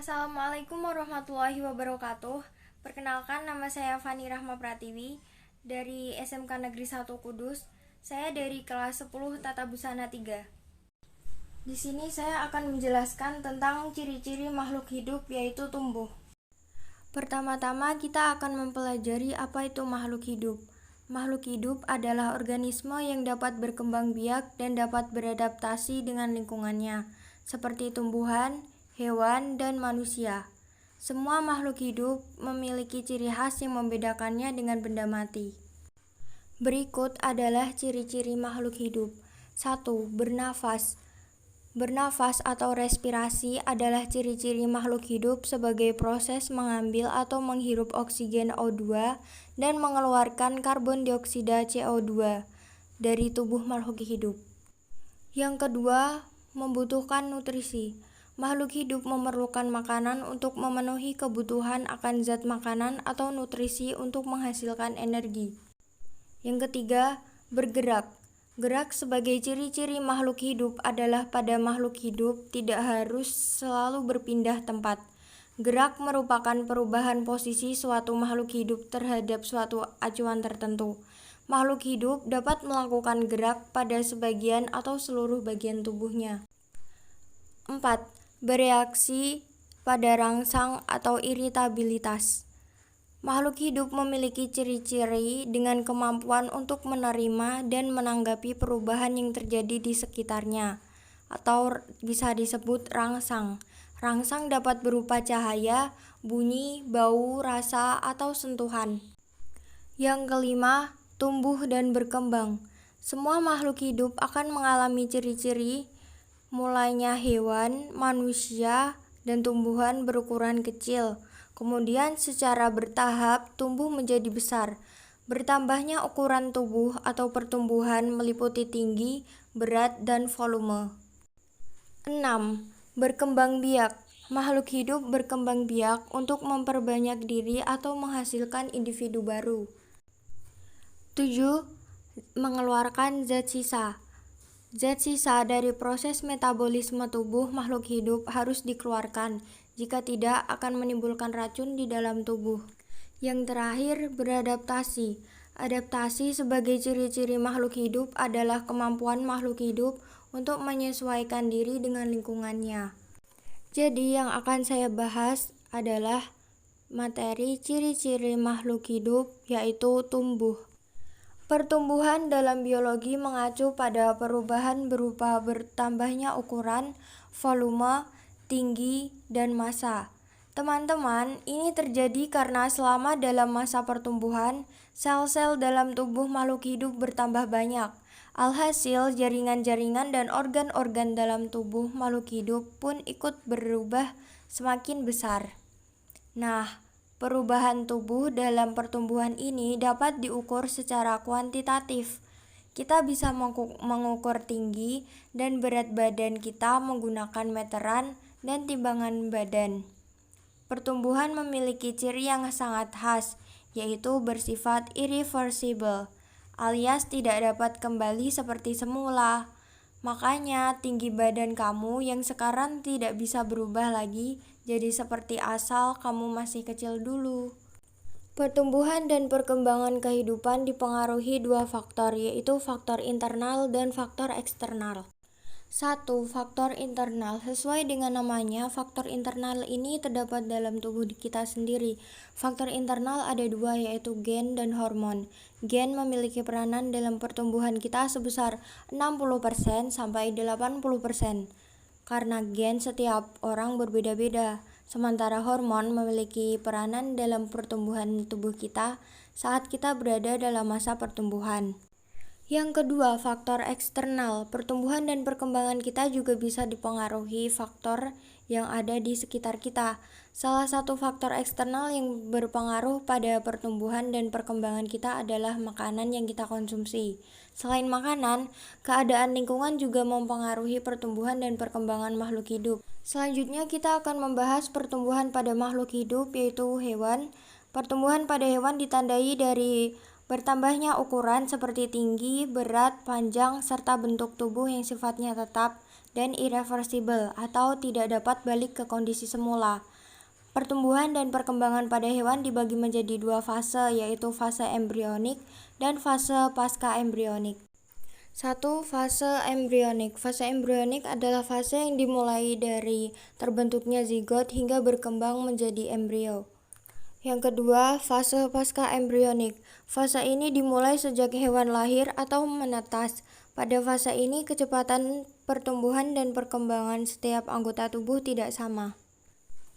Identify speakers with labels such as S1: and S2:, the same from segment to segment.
S1: Assalamualaikum warahmatullahi wabarakatuh. Perkenalkan, nama saya Fani Rahma Pratiwi dari SMK Negeri 1 Kudus. Saya dari kelas 10 Tata Busana 3. Di sini saya akan menjelaskan tentang ciri-ciri makhluk hidup, yaitu tumbuh. Pertama-tama kita akan mempelajari apa itu makhluk hidup. Makhluk hidup adalah organisme yang dapat berkembang biak dan dapat beradaptasi dengan lingkungannya, seperti tumbuhan, hewan, dan manusia. Semua makhluk hidup memiliki ciri khas yang membedakannya dengan benda mati. Berikut adalah ciri-ciri makhluk hidup. 1. Bernafas. Bernafas atau respirasi adalah ciri-ciri makhluk hidup sebagai proses mengambil atau menghirup oksigen O2 dan mengeluarkan karbon dioksida CO2 dari tubuh makhluk hidup. Yang kedua, membutuhkan nutrisi. Makhluk hidup memerlukan makanan untuk memenuhi kebutuhan akan zat makanan atau nutrisi untuk menghasilkan energi. Yang ketiga, bergerak. Gerak sebagai ciri-ciri makhluk hidup adalah pada makhluk hidup tidak harus selalu berpindah tempat. Gerak merupakan perubahan posisi suatu makhluk hidup terhadap suatu acuan tertentu. Makhluk hidup dapat melakukan gerak pada sebagian atau seluruh bagian tubuhnya. 4. Bereaksi pada rangsang atau iritabilitas. Makhluk hidup memiliki ciri-ciri dengan kemampuan untuk menerima dan menanggapi perubahan yang terjadi di sekitarnya, atau bisa disebut rangsang. Rangsang dapat berupa cahaya, bunyi, bau, rasa, atau sentuhan. Yang kelima, tumbuh dan berkembang. Semua makhluk hidup akan mengalami ciri-ciri, mulainya hewan, manusia, dan tumbuhan berukuran kecil. Kemudian secara bertahap tumbuh menjadi besar. Bertambahnya ukuran tubuh atau pertumbuhan meliputi tinggi, berat, dan volume. 6. Berkembang biak. Makhluk hidup berkembang biak untuk memperbanyak diri atau menghasilkan individu baru. 7. Mengeluarkan zat sisa. Zat sisa dari proses metabolisme tubuh makhluk hidup harus dikeluarkan. Jika tidak, akan menimbulkan racun di dalam tubuh. Yang terakhir, beradaptasi. Adaptasi sebagai ciri-ciri makhluk hidup adalah kemampuan makhluk hidup untuk menyesuaikan diri dengan lingkungannya. Jadi, yang akan saya bahas adalah materi ciri-ciri makhluk hidup, yaitu tumbuh. Pertumbuhan dalam biologi mengacu pada perubahan berupa bertambahnya ukuran, volume, tinggi, dan massa. Teman-teman, ini terjadi karena selama dalam masa pertumbuhan, sel-sel dalam tubuh makhluk hidup bertambah banyak. Alhasil, jaringan-jaringan dan organ-organ dalam tubuh makhluk hidup pun ikut berubah semakin besar. Nah, perubahan tubuh dalam pertumbuhan ini dapat diukur secara kuantitatif. Kita bisa mengukur tinggi dan berat badan kita menggunakan meteran dan timbangan badan. Pertumbuhan memiliki ciri yang sangat khas, yaitu bersifat irreversible, alias tidak dapat kembali seperti semula. Makanya tinggi badan kamu yang sekarang tidak bisa berubah lagi jadi seperti asal kamu masih kecil dulu. Pertumbuhan dan perkembangan kehidupan dipengaruhi dua faktor, yaitu faktor internal dan faktor eksternal. 1. Faktor internal. Sesuai dengan namanya, faktor internal ini terdapat dalam tubuh kita sendiri. Faktor internal ada dua, yaitu gen dan hormon. Gen memiliki peranan dalam pertumbuhan kita sebesar 60% sampai 80%. Karena gen setiap orang berbeda-beda. Sementara hormon memiliki peranan dalam pertumbuhan tubuh kita saat kita berada dalam masa pertumbuhan. Yang kedua, faktor eksternal. Pertumbuhan dan perkembangan kita juga bisa dipengaruhi faktor yang ada di sekitar kita. Salah satu faktor eksternal yang berpengaruh pada pertumbuhan dan perkembangan kita adalah makanan yang kita konsumsi. Selain makanan, keadaan lingkungan juga mempengaruhi pertumbuhan dan perkembangan makhluk hidup. Selanjutnya kita akan membahas pertumbuhan pada makhluk hidup, yaitu hewan. Pertumbuhan pada hewan ditandai dari bertambahnya ukuran seperti tinggi, berat, panjang, serta bentuk tubuh yang sifatnya tetap dan irreversible atau tidak dapat balik ke kondisi semula. Pertumbuhan dan perkembangan pada hewan dibagi menjadi dua fase, yaitu fase embrionik dan fase pasca embrionik. 1. Fase embrionik. Fase embrionik adalah fase yang dimulai dari terbentuknya zigot hingga berkembang menjadi embrio. Yang kedua, fase pasca embrionik. Fase ini dimulai sejak hewan lahir atau menetas. Pada fase ini, kecepatan pertumbuhan dan perkembangan setiap anggota tubuh tidak sama.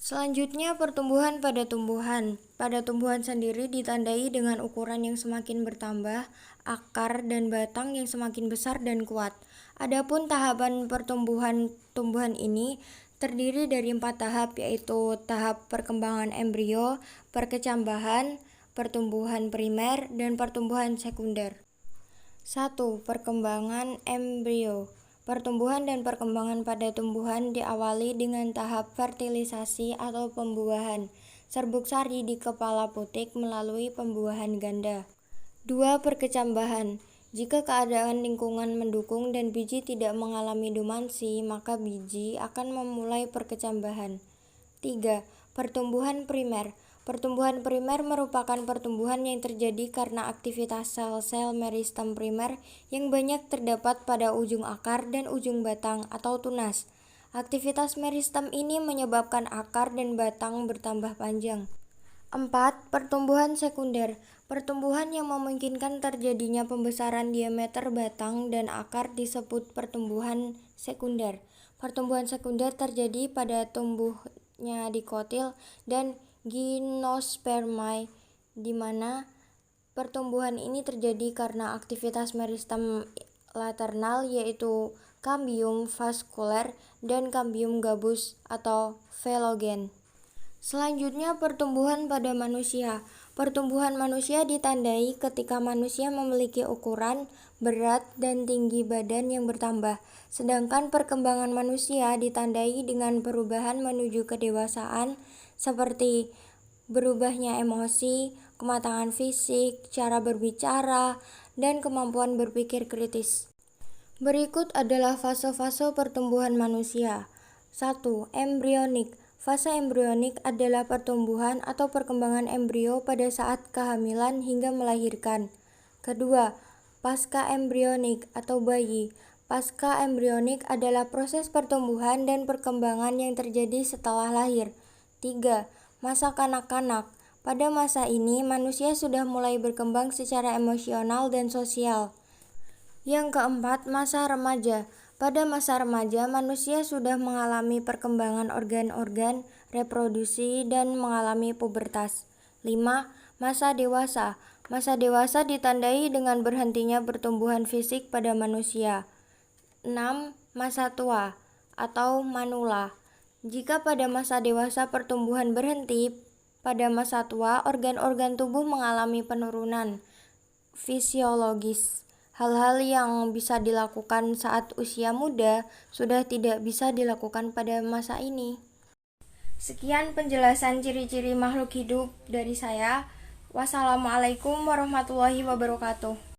S1: Selanjutnya, pertumbuhan pada tumbuhan. Pada tumbuhan sendiri ditandai dengan ukuran yang semakin bertambah, akar dan batang yang semakin besar dan kuat. Adapun tahapan pertumbuhan tumbuhan ini terdiri dari 4 tahap, yaitu tahap perkembangan embrio, perkecambahan, pertumbuhan primer, dan pertumbuhan sekunder. 1. Perkembangan embrio. Pertumbuhan dan perkembangan pada tumbuhan diawali dengan tahap fertilisasi atau pembuahan. Serbuk sari di kepala putik melalui pembuahan ganda. 2. Perkecambahan. Jika keadaan lingkungan mendukung dan biji tidak mengalami domansi, maka biji akan memulai perkecambahan. 3. Pertumbuhan primer. Pertumbuhan primer merupakan pertumbuhan yang terjadi karena aktivitas sel-sel meristem primer yang banyak terdapat pada ujung akar dan ujung batang atau tunas. Aktivitas meristem ini menyebabkan akar dan batang bertambah panjang. 4. Pertumbuhan sekunder. Pertumbuhan yang memungkinkan terjadinya pembesaran diameter batang dan akar disebut pertumbuhan sekunder. Pertumbuhan sekunder terjadi pada tumbuhnya dikotil dan gimnospermae, di mana pertumbuhan ini terjadi karena aktivitas meristem laternal, yaitu cambium vasculer dan cambium gabus atau velogen. Selanjutnya, pertumbuhan pada manusia. Pertumbuhan manusia ditandai ketika manusia memiliki ukuran, berat, dan tinggi badan yang bertambah. Sedangkan perkembangan manusia ditandai dengan perubahan menuju kedewasaan seperti berubahnya emosi, kematangan fisik, cara berbicara, dan kemampuan berpikir kritis. Berikut adalah fase-fase pertumbuhan manusia. 1. Embrionik. Fase embrionik adalah pertumbuhan atau perkembangan embrio pada saat kehamilan hingga melahirkan. Kedua, pasca embrionik atau bayi. Pasca embrionik adalah proses pertumbuhan dan perkembangan yang terjadi setelah lahir. 3. Masa kanak-kanak. Pada masa ini, manusia sudah mulai berkembang secara emosional dan sosial. Yang keempat, masa remaja. Pada masa remaja, manusia sudah mengalami perkembangan organ-organ, reproduksi, dan mengalami pubertas. 5. Masa dewasa. Masa dewasa ditandai dengan berhentinya pertumbuhan fisik pada manusia. 6. Masa tua atau manula. Jika pada masa dewasa pertumbuhan berhenti, pada masa tua organ-organ tubuh mengalami penurunan fisiologis. Hal-hal yang bisa dilakukan saat usia muda sudah tidak bisa dilakukan pada masa ini. Sekian penjelasan ciri-ciri makhluk hidup dari saya. Wassalamualaikum warahmatullahi wabarakatuh.